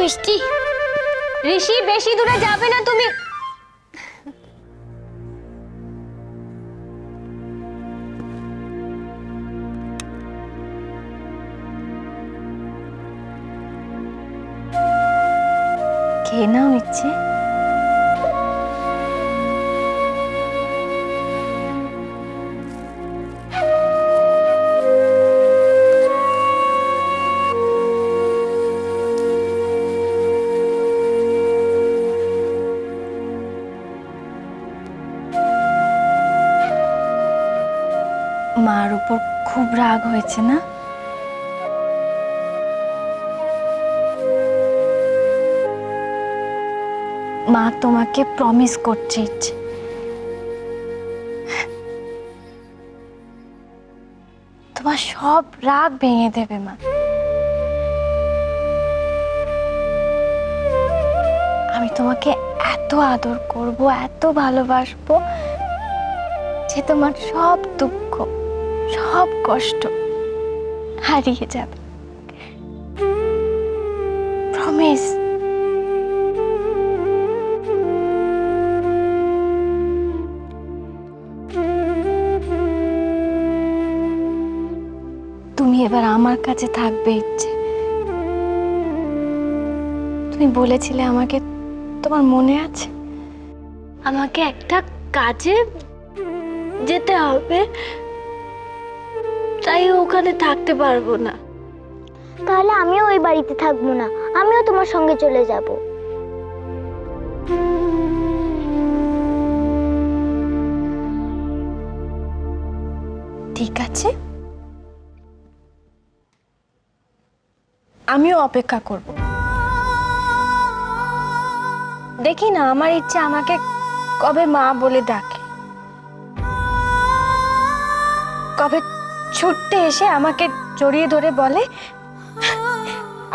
মিষ্টি। ঋষি বেশি দূরে যাবে না তুমি। খেয়ে নাও ইচ্ছে। মার উপর খুব রাগ হয়েছে না? মা তোমাকে প্রমিস করছে ইচ্ছে, তোমার সব রাগ ভেঙে দেবে মা। আমি তোমাকে এত আদর করব, এত ভালোবাসবো যে তোমার সব দুঃখ, সব কষ্ট হারিয়ে যাবে। প্রমিস। তুমি এবার আমার কাছে থাকবে ইচ্ছে। তুমি বলেছিলে আমাকে, তোমার মনে আছে? আমাকে একটা কাজে যেতে হবে, তাই ওখানে থাকতে পারবো না। তাহলে আমিও ওই বাড়িতে থাকবো না, আমিও তোমার সঙ্গে চলে যাব। ঠিক আছে, আমিও অপেক্ষা করব। দেখি না আমার ইচ্ছে আমাকে কবে মা বলে ডাকে, কবে ছুটতে এসে আমাকে জড়িয়ে ধরে বলে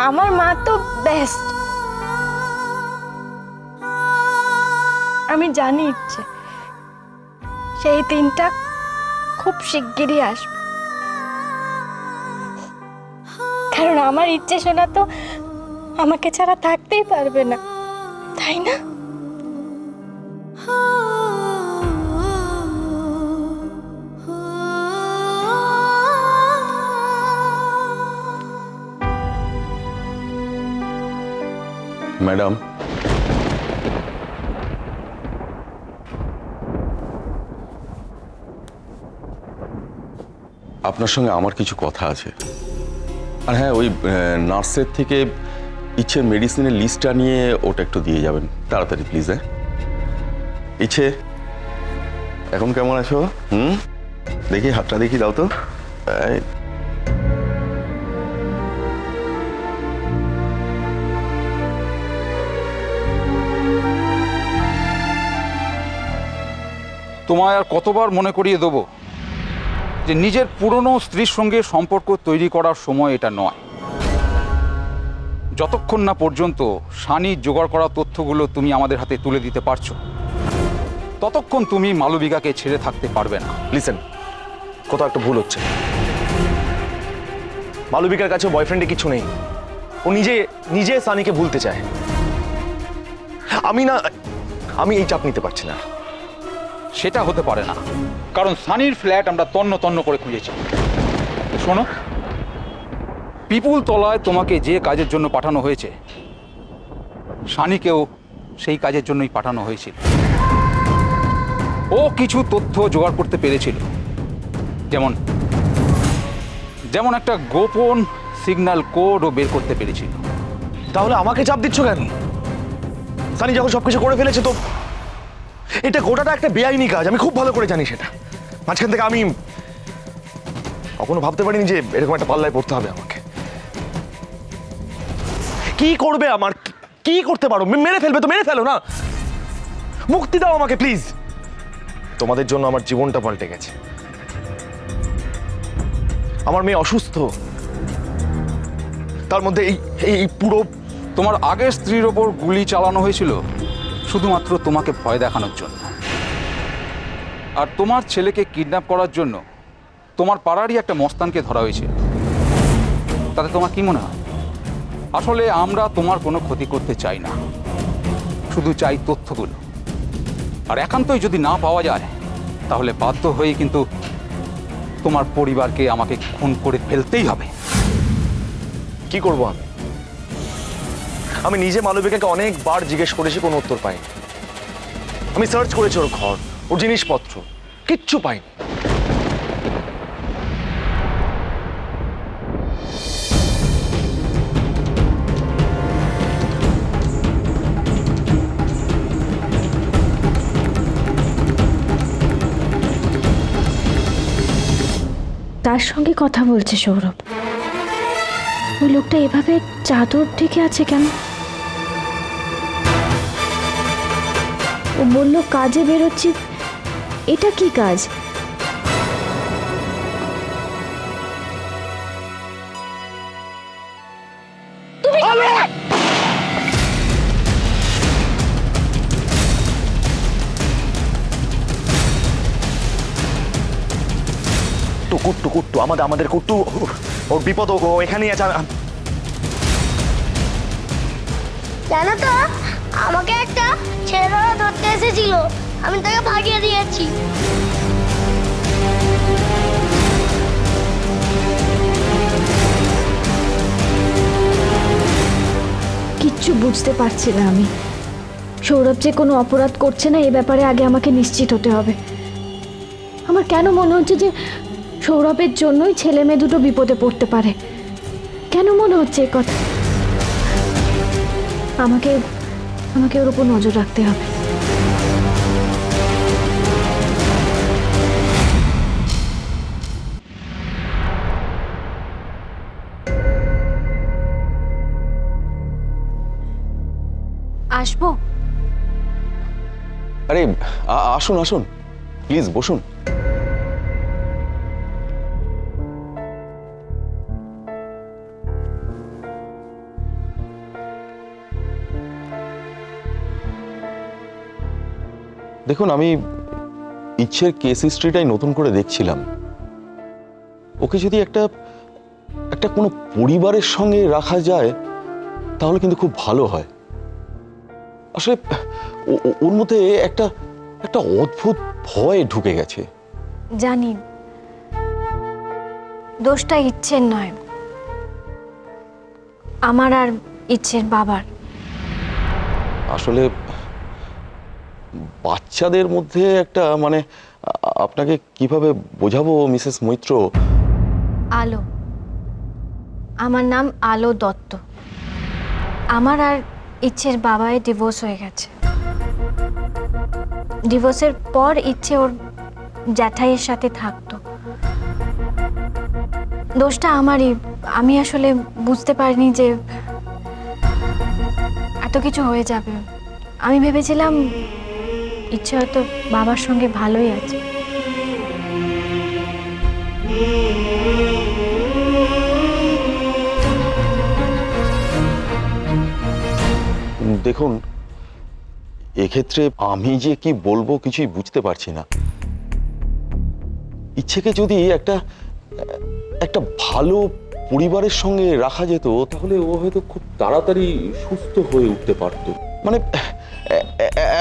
আমার মা তো বেস্ট। আমি জানি ইচ্ছে সেই দিনটা খুব শিগগিরই আসবে, কারণ আমার ইচ্ছে শোনা তো আমাকে ছাড়া থাকতেই পারবে না, তাই না? ম্যাডাম, আপনার সঙ্গে আমার কিছু কথা আছে। আর হ্যাঁ, ওই নার্সের থেকে ইচ্ছে মেডিসিনের লিস্টটা নিয়ে ওটা একটু দিয়ে যাবেন তাড়াতাড়ি প্লিজ। হ্যাঁ ইচ্ছে, এখন কেমন আছো? দেখি হাতটা দেখি, দাও তো। তোমায় আর কতবার মনে করিয়ে দেবো যে নিজের পুরনো স্ত্রীর সঙ্গে সম্পর্ক তৈরি করার সময় এটা নয়। যতক্ষণ না পর্যন্ত সানির জোগাড় করা তথ্যগুলো তুমি আমাদের হাতে তুলে দিতে পারছো, ততক্ষণ তুমি মালবিকাকে ছেড়ে থাকতে পারবে না। লিসেন, কোথাও একটা ভুল হচ্ছে। মালবিকার কাছে বয়ফ্রেন্ডে কিছু নেই। ও নিজে নিজে সানিকে ভুলতে চায়। আমি এই চাপ নিতে পারছি না। সেটা হতে পারে না, কারণ সানির ফ্ল্যাট আমরা তন্ন তন্ন করে খুঁজেছি। শোনো, পিপুল তলায় তোমাকে যে কাজের জন্য পাঠানো হয়েছে, সানিকেও সেই কাজের জন্যই পাঠানো হয়েছিল। ও কিছু তথ্য জোগাড় করতে পেরেছিল, যেমন একটা গোপন সিগন্যাল কোডও বের করতে পেরেছিল। তাহলে আমাকে চাপ দিচ্ছ কেন? সানি যখন সবকিছু করে ফেলেছে, তো এটা গোটাটা একটা বেআইনি কাজ, আমি খুব ভালো করে জানি সেটা। মাঝখান থেকে আমি কখনো ভাবতে পারিনি যে এরকম একটা পাল্লায় পড়তে হবে আমাকে। কি করবে আমার? কি করতে পারো? মেরে ফেলবে তো মেরে ফেলো না, মুক্তি দাও আমাকে প্লিজ। তোমাদের জন্য আমার জীবনটা পাল্টে গেছে। আমার মেয়ে অসুস্থ, তার মধ্যে এই পুরো। তোমার আগের স্ত্রীর ওপর গুলি চালানো হয়েছিল শুধুমাত্র তোমাকে ভয় দেখানোর জন্য, আর তোমার ছেলেকে কিডন্যাপ করার জন্য তোমার পাড়ারই একটা মস্তানকে ধরা হয়েছে। তাতে তোমার কি মনে হয় আসলে আমরা তোমার কোনো ক্ষতি করতে চাই না, শুধু চাই তথ্যগুলো। আর একান্তই যদি না পাওয়া যায় তাহলে বাধ্য হয়ে কিন্তু তোমার পরিবারকে আমাকে খুন করে ফেলতেই হবে। কি করব আমি নিজে মালবিকাকে অনেকবার জিজ্ঞেস করেছি, কোনো উত্তর পাইনি। আমি সার্চ করেছি ওর ঘর, ওর জিনিসপত্র, কিচ্ছু পাইনি। তার সঙ্গে কথা বলছে সৌরভ। ওই লোকটা এভাবে চাদর ঢেকে আছে কেন? ও বলল কাজে বেরোচ্ছি, এটা কি কাজ? কুট্টু কুট্টু আমাদের কুট্টু, ওর বিপদ, ও এখানেই আছে। জানো তো, আমাকে একটা ছেলেরা ধরতে এসেছিল, আমি তাকে ভাগিয়ে দিয়েছি। কিচ্ছু বুঝতে পারছি না আমি। সৌরভ যে কোনো অপরাধ করছে না এ ব্যাপারে আগে আমাকে নিশ্চিত হতে হবে। আমার কেন মনে হচ্ছে যে সৌরভের জন্যই ছেলে মেয়ে দুটো বিপদে পড়তে পারে। কেন মনে হচ্ছে এই কথা? আমাকে ওর উপর নজর রাখতে হবে। আসবো? আরে আসুন আসুন, প্লিজ বসুন। দেখুন, আমি ইচ্ছের কেস হিস্ট্রিটাই নতুন করে দেখছিলাম। ওকে যদি একটা কোনো পরিবারের সঙ্গে রাখা যায় তাহলে কিন্তু খুব ভালো হয়। আসলে ওর মধ্যে একটা অদ্ভুত ভয় ঢুকে গেছে। জানি দোষটা ইচ্ছের নয়, আমার আর ইচ্ছের বাবার। আসলে বাচ্চাদের মধ্যে একটা মানে আপনাকে কিভাবে বোঝাবো মিসেস মৈত্র। আলো, আমার নাম আলো দত্ত। আমার আর ইচ্ছের বাবায় ডিভোর্স হয়ে গেছে। ডিভোর্সের পর ইচ্ছে ওর জ্যাঠাইয়ের সাথে থাকতো। দোষটা আমারই। আমি আসলে বুঝতে পারিনি যে এত কিছু হয়ে যাবে। আমি ভেবেছিলাম ইচ্ছে হয়তো বাবার সঙ্গে ভালোই আছে। দেখুন, এক্ষেত্রে আমি যে কি বলবো কিছুই বুঝতে পারছি না। ইচ্ছেকে যদি একটা ভালো পরিবারের সঙ্গে রাখা যেত তাহলে ও হয়তো খুব তাড়াতাড়ি সুস্থ হয়ে উঠতে পারতো। মানে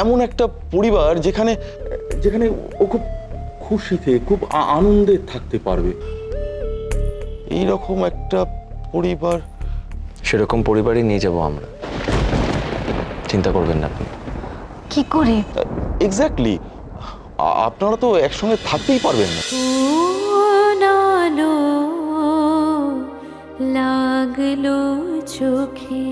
এমন একটা পরিবার যেখানে ও খুব খুশিতে, খুব আনন্দে থাকতে পারবে। এইরকম একটা পরিবার। সেরকম পরিবারই নিয়ে যাব আমরা, চিন্তা করবেন না আপনি। কি করে? এক্স্যাক্টলি, আপনারা তো একসঙ্গে থাকতেই পারবেন না। লাগলো চোখে